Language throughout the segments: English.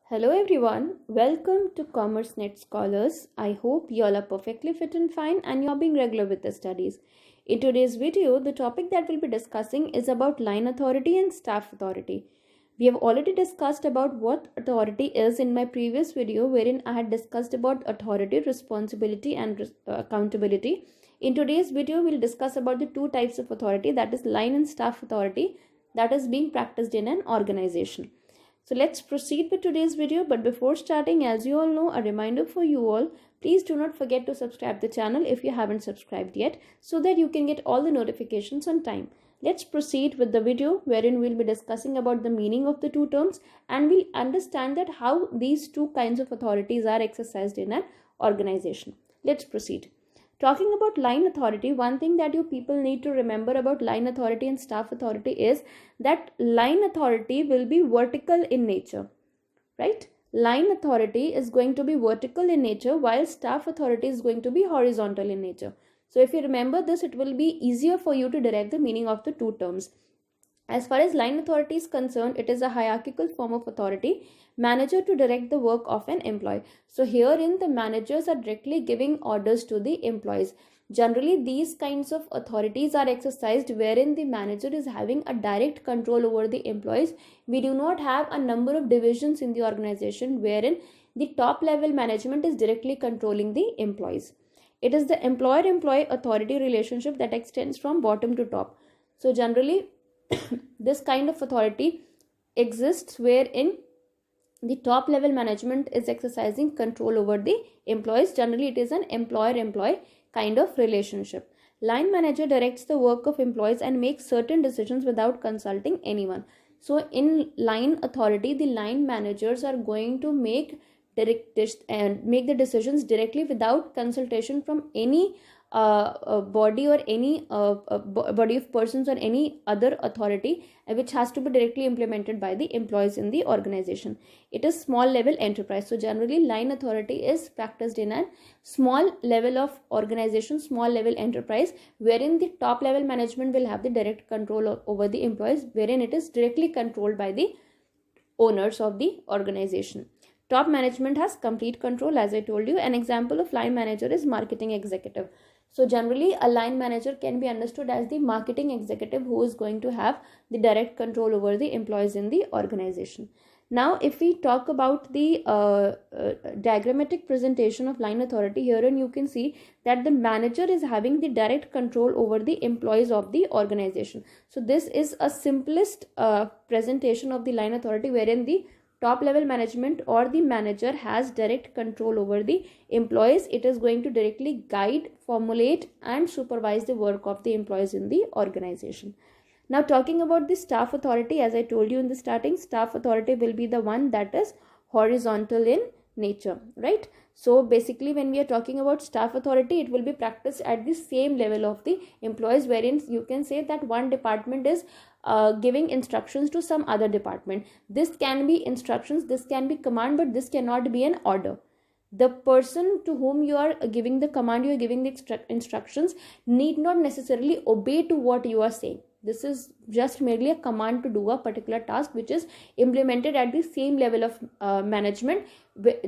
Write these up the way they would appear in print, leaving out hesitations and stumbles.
Hello everyone, welcome to CommerceNet Scholars. I hope you all are perfectly fit and fine and you are being regular with the studies. In today's video, the topic that we'll be discussing is about line authority and staff authority. We have already discussed about what authority is in my previous video wherein I had discussed about authority, responsibility and accountability. In today's video, we'll discuss about the two types of authority, that is line and staff authority, that is being practiced in an organization. So let's proceed with today's video, but before starting, as you all know, a reminder for you all, please do not forget to subscribe the channel if you haven't subscribed yet so that you can get all the notifications on time. Let's proceed with the video wherein we'll be discussing about the meaning of the two terms and we'll understand that how these two kinds of authorities are exercised in an organization. Let's proceed. Talking about line authority, one thing that you people need to remember about line authority and staff authority is that line authority will be vertical in nature, right? Line authority is going to be vertical in nature while staff authority is going to be horizontal in nature. So if you remember this, it will be easier for you to derive the meaning of the two terms. As far as line authority is concerned, it is a hierarchical form of authority, manager to direct the work of an employee. So herein the managers are directly giving orders to the employees. Generally, these kinds of authorities are exercised wherein the manager is having a direct control over the employees. We do not have a number of divisions in the organization wherein the top level management is directly controlling the employees. It is the employer-employee authority relationship that extends from bottom to top. So generally, this kind of authority exists wherein the top level management is exercising control over the employees. Generally, it is an employer-employee kind of relationship. Line manager directs the work of employees and makes certain decisions without consulting anyone. So in line authority, the line managers are going to make the decisions directly without consultation from any body or any body of persons or any other authority which has to be directly implemented by the employees in the organization. It is small level enterprise. So generally line authority is practiced in a small level of organization, small level enterprise, wherein the top level management will have the direct control over the employees, wherein it is directly controlled by the owners of the organization. Top management has complete control. As I told you, an example of line manager is marketing executive. So generally a line manager can be understood as the marketing executive who is going to have the direct control over the employees in the organization. Now if we talk about the diagrammatic presentation of line authority, herein you can see that the manager is having the direct control over the employees of the organization. So this is a simplest presentation of the line authority wherein the top level management or the manager has direct control over the employees. It is going to directly guide, formulate and supervise the work of the employees in the organization. Now talking about the staff authority, as I told you in the starting, staff authority will be the one that is horizontal in nature, right? So basically when we are talking about staff authority, it will be practiced at the same level of the employees, wherein you can say that one department is giving instructions to some other department. This can be instructions, this can be command, but this cannot be an order. The person to whom you are giving the command, you are giving the instructions, need not necessarily obey to what you are saying. This is just merely a command to do a particular task which is implemented at the same level of management,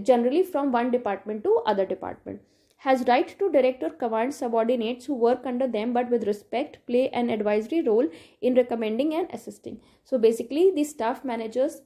generally from one department to other department. Has right to direct or command subordinates who work under them, but with respect, play an advisory role in recommending and assisting. So basically the staff managers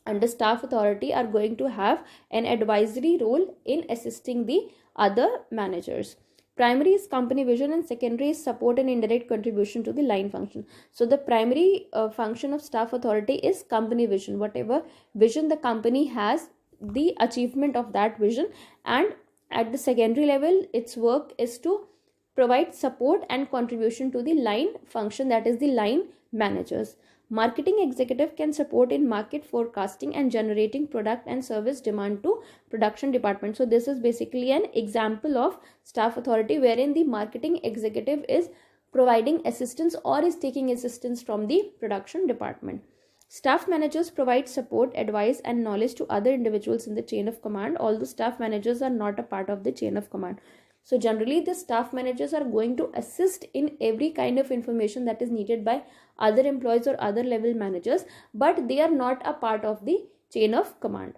under staff authority are going to have an advisory role in assisting the other managers. Primary is company vision and secondary is support and indirect contribution to the line function. So the primary function of staff authority is company vision. Whatever vision the company has, the achievement of that vision, and at the secondary level, its work is to provide support and contribution to the line function, that is the line managers. Marketing executive can support in market forecasting and generating product and service demand to production department. So this is basically an example of staff authority wherein the marketing executive is providing assistance or is taking assistance from the production department. Staff managers provide support, advice and knowledge to other individuals in the chain of command, although staff managers are not a part of the chain of command. So generally the staff managers are going to assist in every kind of information that is needed by other employees or other level managers, but they are not a part of the chain of command.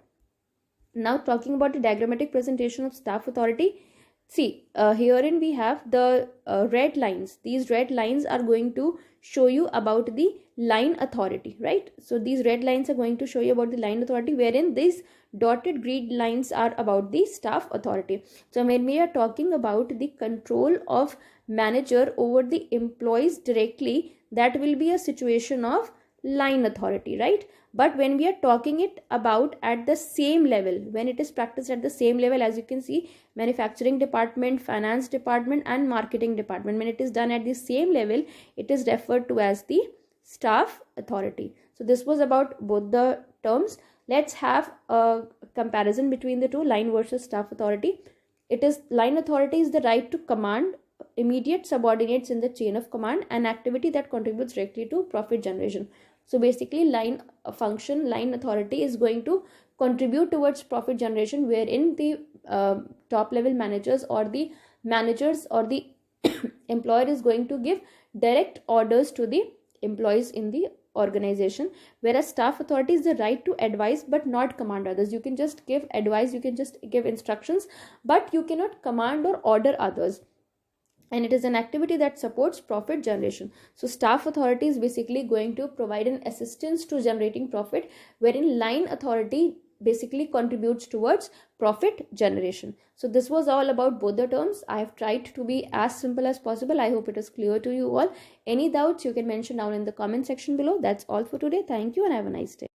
Now talking about the diagrammatic presentation of staff authority. See, herein we have the red lines. These red lines are going to show you about the line authority, right? So these red lines are going to show you about the line authority, wherein these dotted green lines are about the staff authority. So when we are talking about the control of manager over the employees directly, that will be a situation of line authority, right? But when we are talking it about at the same level, when it is practiced at the same level, as you can see, manufacturing department, finance department and marketing department, when it is done at the same level, it is referred to as the staff authority. So this was about both the terms. Let's have a comparison between the two, line versus staff authority. It is, line authority is the right to command immediate subordinates in the chain of command, an activity that contributes directly to profit generation. So basically, line function, line authority is going to contribute towards profit generation, wherein the top level managers or the employer is going to give direct orders to the employees in the organization, whereas staff authority is the right to advise but not command others. You can just give advice, you can just give instructions, but you cannot command or order others, and it is an activity that supports profit generation. So staff authority is basically going to provide an assistance to generating profit, wherein line authority basically contributes towards profit generation. So this was all about both the terms. I have tried to be as simple as possible. I hope it is clear to you all. Any doubts you can mention down in the comment section below. That's all for today. Thank you and have a nice day.